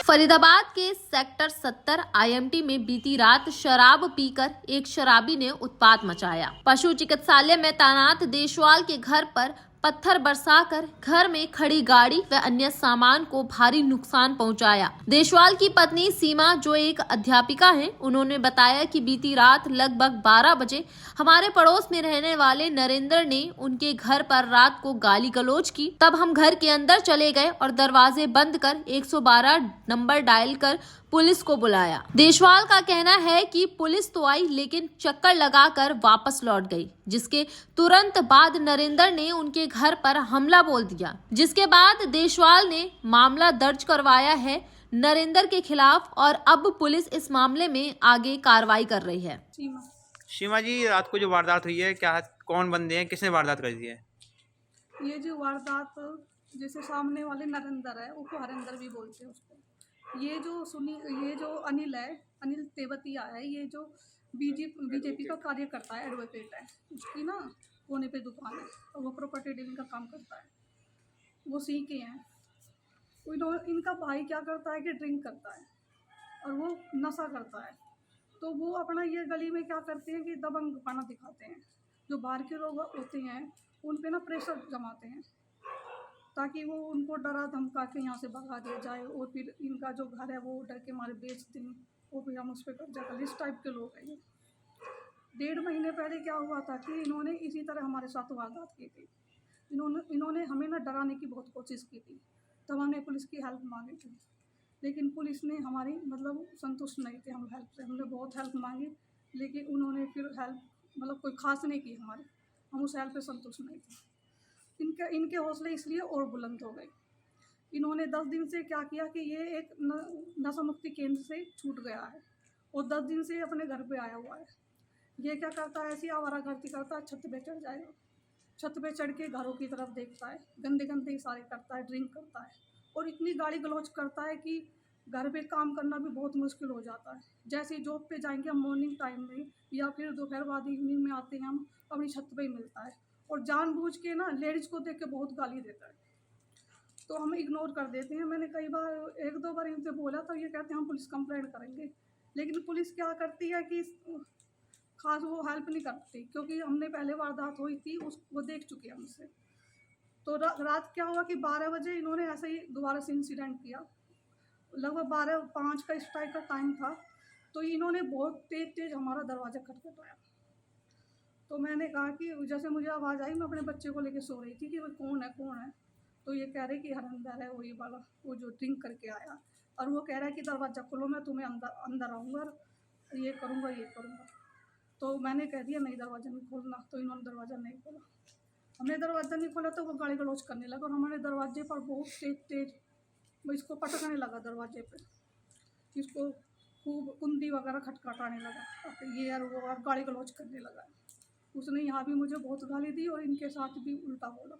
फरीदाबाद के sector 70 IMT में बीती रात शराब पीकर एक शराबी ने उत्पात मचाया। पशु चिकित्सालय में तैनात देशवाल के घर पर पत्थर बरसाकर घर में खड़ी गाड़ी व अन्य सामान को भारी नुकसान पहुंचाया। देशवाल की पत्नी सीमा, जो एक अध्यापिका हैं, उन्होंने बताया कि बीती रात लगभग 12 बजे हमारे पड़ोस में रहने वाले नरेंद्र ने उनके घर पर रात को गाली गलौज की। तब हम घर के अंदर चले गए और दरवाजे बंद कर 112 नंबर डायल कर पुलिस को बुलाया। देशवाल का कहना है कि पुलिस तो आई लेकिन चक्कर लगाकर वापस लौट गई, जिसके तुरंत बाद नरेंद्र ने उनके घर पर हमला बोल दिया, जिसके बाद देशवाल ने मामला दर्ज करवाया है नरेंद्र के खिलाफ और अब पुलिस इस मामले में आगे कार्रवाई कर रही है। सीमा जी, रात को जो वारदात हुई है, क्या कौन बंदे हैं, किसने वारदात कर दी है? ये जो वारदात जैसे सामने वाले नरेंद्र है, उसको हरेंद्र भी बोलते हैं उसको। ये जो अनिल है, अनिल तेवतिया है, ये जो बीजेपी का कार्यकर्ता है, एडवोकेट है। उसकी ना कोने पे दुकान है और वो प्रॉपर्टी डीलिंग का काम करता है। वो सी के हैं। इनका भाई क्या करता है कि ड्रिंक करता है और वो नशा करता है। तो वो अपना ये गली में क्या करते हैं कि दबंगपना दिखाते हैं। जो बाहर के लोग होते हैं उन पे ना प्रेशर जमाते हैं ताकि वो उनको डरा धमका के यहाँ से भगा दिया जाए और फिर इनका जो घर है वो डर के मारे बेच दें और फिर हम उस पर कब्जा कर। इस टाइप के लोग हैं ये। 1.5 महीने पहले क्या हुआ था कि इन्होंने इसी तरह हमारे साथ वारदात की थी। इन्होंने हमें ना डराने की बहुत कोशिश की थी। तब हमने पुलिस की हेल्प मांगी थी, लेकिन पुलिस ने हमारी संतुष्ट नहीं थे हम हेल्प से। हमने बहुत हेल्प मांगी लेकिन उन्होंने फिर हेल्प कोई खास नहीं की हमारी। हम उस हेल्प पे संतुष्ट नहीं थे। इनके हौसले इसलिए और बुलंद हो गए। इन्होंने 10 दिन से क्या किया कि ये एक नशा मुक्ति केंद्र से छूट गया है और 10 दिन से अपने घर पे आया हुआ है। ये क्या करता है, ऐसी आवारागर्दी करता है, छत पे चढ़ जाएगा। छत पे चढ़ के घरों की तरफ देखता है, गंदे गंदे इशारे करता है, ड्रिंक करता है और इतनी गाली गलौज करता है कि घर पे काम करना भी बहुत मुश्किल हो जाता है। जैसे ही जॉब पे जाएंगे हम मॉर्निंग टाइम में या फिर दोपहर बाद इवनिंग में आते हैं, हम अपनी छत पे ही मिलता है और जानबूझ के ना लेडीज़ को देख के बहुत गाली देता है। तो हम इग्नोर कर देते हैं। मैंने कई बार 1-2 बार इनसे बोला तो ये कहते हैं हम पुलिस कंप्लेंट करेंगे, लेकिन पुलिस क्या करती है कि खास वो हेल्प नहीं करती, क्योंकि हमने पहले वारदात हुई थी वो देख चुके हैं हमसे। तो रात क्या हुआ कि 12 बजे इन्होंने ऐसे ही दोबारा से इंसिडेंट किया। लगभग 12:05 का स्ट्राइक का टाइम था। तो इन्होंने बहुत तेज़ हमारा दरवाज़ा खटखटाया। तो मैंने कहा कि जैसे मुझे आवाज़ आई, मैं अपने बच्चे को लेके सो रही थी कि वो कौन है। तो ये कह रहे कि हरिंदर है, वही वाला वो जो ड्रिंक करके आया, और वो कह रहा है कि दरवाज़ा खोलो, मैं तुम्हें अंदर आऊँगा और ये करूँगा। तो मैंने कह दिया नहीं, दरवाज़ा नहीं खोलना। तो इन्होंने दरवाज़ा नहीं खोला। हमने दरवाज़ा नहीं खोला तो वो गाली गलौज करने लगा और हमारे दरवाजे पर बहुत तेज़ वो इसको पटकने लगा दरवाजे पे। इसको खूब कुंडी वगैरह खटखटाने लगा, ये और वो, और गाली गलौज करने लगा। उसने यहाँ भी मुझे बहुत गाली दी और इनके साथ भी उल्टा बोला।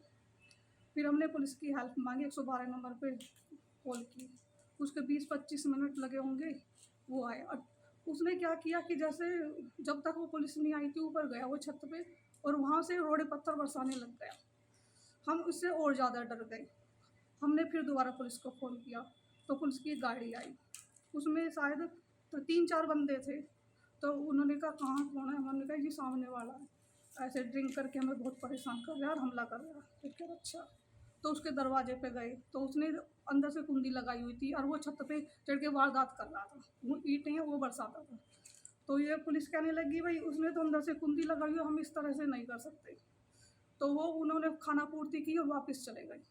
फिर हमने पुलिस की हेल्प मांगी, 112 नंबर पे कॉल की। उसके 20-25 मिनट लगे होंगे, वो आए। और उसने क्या किया कि जैसे जब तक वो पुलिस नहीं आई थी, ऊपर गया वो छत पे और वहाँ से रोड़े पत्थर बरसाने लग गया। हम उससे और ज़्यादा डर गए। हमने फिर दोबारा पुलिस को फ़ोन किया तो पुलिस की गाड़ी आई। उसमें शायद 3-4 बंदे थे। तो उन्होंने कहा कहाँ कौन है? हमने कहा जी सामने वाला है, ऐसे ड्रिंक करके हमें बहुत परेशान कर रहा है और हमला कर रहा है। तो क्या अच्छा। तो उसके दरवाजे पे गए तो उसने अंदर से कुंडी लगाई हुई थी और वो छत पे चढ़ के वारदात कर रहा था। वो ईंटें हैं वो बरसाता था। तो ये पुलिस कहने लगी भाई उसने तो अंदर से कुंडी लगाई हुई, हम इस तरह से नहीं कर सकते। तो वो उन्होंने खाना पूर्ति की और वापस चले गए।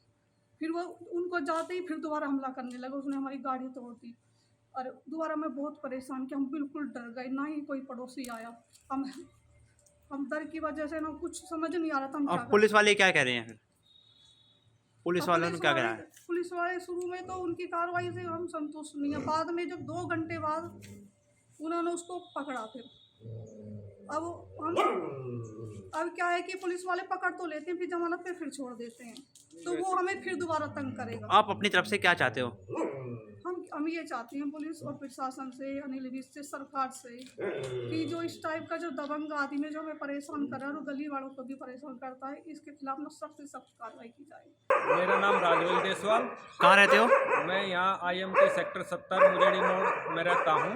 फिर वो उनको जाते ही फिर दोबारा हमला करने लगा। उसने हमारी गाड़ी तोड़ दी और दोबारा मैं बहुत परेशान कि हम बिल्कुल डर गए। ना ही कोई पड़ोसी आया। हम डर की वजह से ना कुछ समझ नहीं आ रहा था हम क्या करें। पुलिस वाले क्या कह रहे हैं फिर? पुलिस वालों ने क्या कहा है? पुलिस वाले शुरू में तो उनकी कार्रवाई से हम संतुष्ट नहीं है। बाद में जब 2 घंटे बाद उन्होंने उसको पकड़ा, फिर अब क्या है कि पुलिस वाले पकड़ तो लेते हैं, फिर जमानत पे फिर छोड़ देते हैं। तो वो हमें फिर दोबारा तंग करेगा। आप अपनी तरफ से क्या चाहते हो? हम ये चाहते हैं पुलिस और प्रशासन से, अनिल विज से, सरकार से, कि जो इस टाइप का जो दबंग आदमी जो हमें परेशान कर रहा है और गली वालों को भी परेशान करता है, इसके खिलाफ ना सख्त से सख्त कार्रवाई की जाए। मेरा नाम राजवीर देसवाल, कहाँ रहते हो? मैं यहाँ IMT सेक्टर 70 मुजेड़ी मोड़ में रहता हूँ।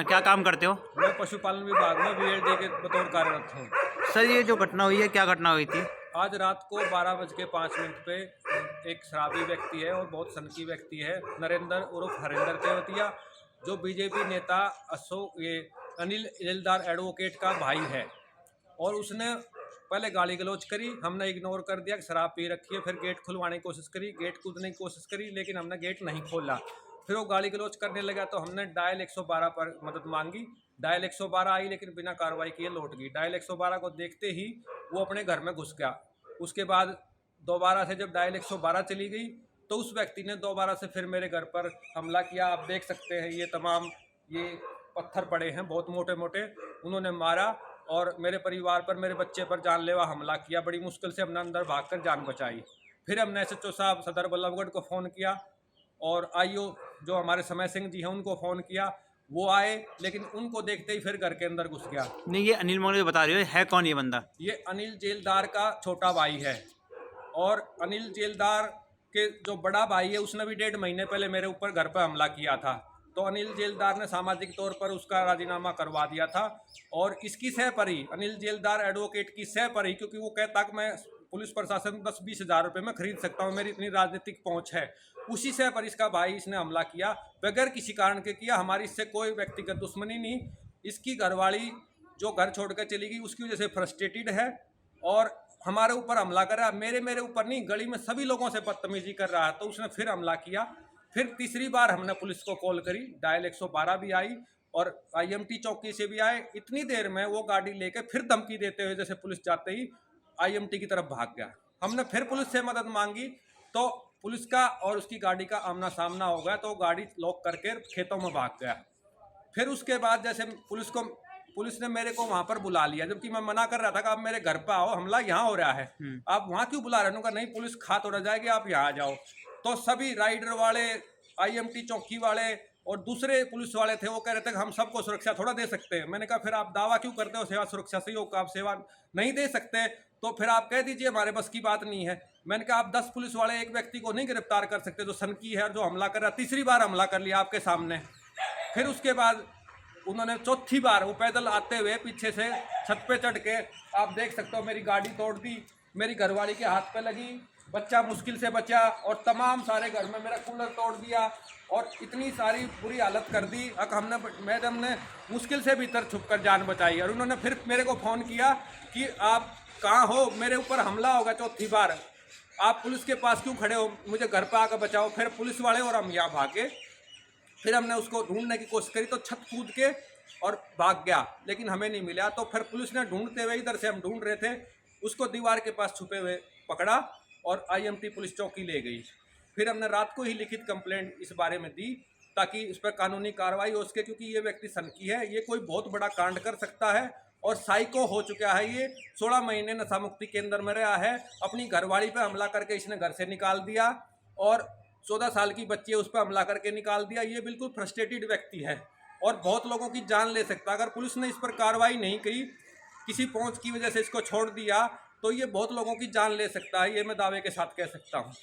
क्या काम करते हो? मैं पशुपालन विभाग में BLD के बतौर कार्यरत हूँ। सर ये जो घटना हुई है, क्या घटना हुई थी? आज रात को 12:05 पे एक शराबी व्यक्ति है और बहुत सनकी व्यक्ति है, नरेंद्र उर्फ हरिंदर तेवतिया, जो बीजेपी नेता अनिल जेलदार एडवोकेट का भाई है, और उसने पहले गाली गलौज करी। हमने इग्नोर कर दिया कि शराब पी रखी है। फिर गेट खुलवाने की कोशिश करी, गेट कूदने की कोशिश करी, लेकिन हमने गेट नहीं खोला। फिर वो गाली गलौज करने लगा तो हमने डायल 112 पर मदद मांगी। डायल 112 आई, लेकिन बिना कार्रवाई किए लौट गई। डायल 112 को देखते ही वो अपने घर में घुस गया। उसके बाद दोबारा से जब डायल 112 चली गई तो उस व्यक्ति ने दोबारा से फिर मेरे घर पर हमला किया। आप देख सकते हैं ये पत्थर पड़े हैं, बहुत मोटे मोटे। उन्होंने मारा और मेरे परिवार पर, मेरे बच्चे पर जानलेवा हमला किया। बड़ी मुश्किल से हमने अंदर भागकर जान बचाई। फिर हमने SHO साहब सदर बल्लभगढ़ को फ़ोन किया और IO जो हमारे समय सिंह जी हैं उनको फ़ोन किया। वो आए, लेकिन उनको देखते ही फिर घर के अंदर घुस गया। नहीं, ये अनिल मोहन जो बता रहे हो, है कौन ये बंदा? ये अनिल जेलदार का छोटा भाई है, और अनिल जेलदार के जो बड़ा भाई है उसने भी 1.5 महीने पहले मेरे ऊपर घर पर हमला किया था। तो अनिल जेलदार ने सामाजिक तौर पर उसका राजीनामा करवा दिया था, और इसकी सहपरी, अनिल जेलदार एडवोकेट की सहपरी, क्योंकि वो कहता कि मैं पुलिस प्रशासन 10-20 हज़ार रुपये में खरीद सकता हूँ, मेरी इतनी राजनीतिक पहुँच है, उसी सहपरी इसका भाई इसने हमला किया। बगैर किसी कारण के किया। हमारी इससे कोई व्यक्तिगत दुश्मनी नहीं। इसकी घरवाली जो घर छोड़कर चली गई उसकी वजह से फ्रस्ट्रेटेड है और हमारे ऊपर हमला कर रहा है। मेरे ऊपर नहीं, गली में सभी लोगों से बदतमीजी कर रहा है। तो उसने फिर हमला किया। फिर तीसरी बार हमने पुलिस को कॉल करी, डायल 112 भी आई और IMT चौकी से भी आए। इतनी देर में वो गाड़ी लेके फिर धमकी देते हुए जैसे पुलिस जाते ही IMT की तरफ भाग गया। हमने फिर पुलिस से मदद मांगी तो पुलिस का और उसकी गाड़ी का आमना सामना हो गया, तो गाड़ी लॉक करके खेतों में भाग गया। फिर उसके बाद जैसे पुलिस ने मेरे को वहाँ पर बुला लिया, जबकि मैं मना कर रहा था कि आप मेरे घर पर आओ, हमला यहाँ हो रहा है, आप वहाँ क्यों बुला रहे हो? नहीं, पुलिस खा तोड़ा जाएगी, आप यहाँ आ जाओ। तो सभी राइडर वाले, IMT चौकी वाले और दूसरे पुलिस वाले थे, वो कह रहे थे कि हम सबको सुरक्षा थोड़ा दे सकते हैं। मैंने कहा फिर आप दावा क्यों करते हो सेवा सुरक्षा से? आप सेवा नहीं दे सकते तो फिर आप कह दीजिए हमारे बस की बात नहीं है। मैंने कहा आप 10 पुलिस वाले एक व्यक्ति को नहीं गिरफ्तार कर सकते जो सनकी है और जो हमला कर रहा है। तीसरी बार हमला कर लिया आपके सामने। फिर उसके बाद उन्होंने चौथी बार वो पैदल आते हुए पीछे से छत पे चढ़ के, आप देख सकते हो, मेरी गाड़ी तोड़ दी, मेरी घरवाली के हाथ पे लगी, बच्चा मुश्किल से बचा, और तमाम सारे घर में मेरा कूलर तोड़ दिया और इतनी सारी बुरी हालत कर दी। मैडम ने मुश्किल से भीतर छुप कर जान बचाई। और उन्होंने फिर मेरे को फ़ोन किया कि आप कहाँ हो, मेरे ऊपर हमला होगा चौथी बार, आप पुलिस के पास क्यों खड़े हो, मुझे घर पर आकर बचाओ। फिर पुलिस वाले और हम यहाँ भागे। फिर हमने उसको ढूंढने की कोशिश करी तो छत कूद के और भाग गया, लेकिन हमें नहीं मिला। तो फिर पुलिस ने ढूंढते हुए, इधर से हम ढूंढ रहे थे, उसको दीवार के पास छुपे हुए पकड़ा और IMT पुलिस चौकी ले गई। फिर हमने रात को ही लिखित कंप्लेंट इस बारे में दी ताकि इस पर कानूनी कार्रवाई हो सके, क्योंकि ये व्यक्ति सनकी है, ये कोई बहुत बड़ा कांड कर सकता है और साइको हो चुका है। ये 16 महीने नशा मुक्ति केंद्र में रहा है, अपनी घरवाली पे हमला करके इसने घर से निकाल दिया और 14 साल की बच्ची है उस पर हमला करके निकाल दिया। ये बिल्कुल फ्रस्ट्रेटेड व्यक्ति है और बहुत लोगों की जान ले सकता है। अगर पुलिस ने इस पर कार्रवाई नहीं की, किसी पहुंच की वजह से इसको छोड़ दिया, तो ये बहुत लोगों की जान ले सकता है। ये मैं दावे के साथ कह सकता हूँ।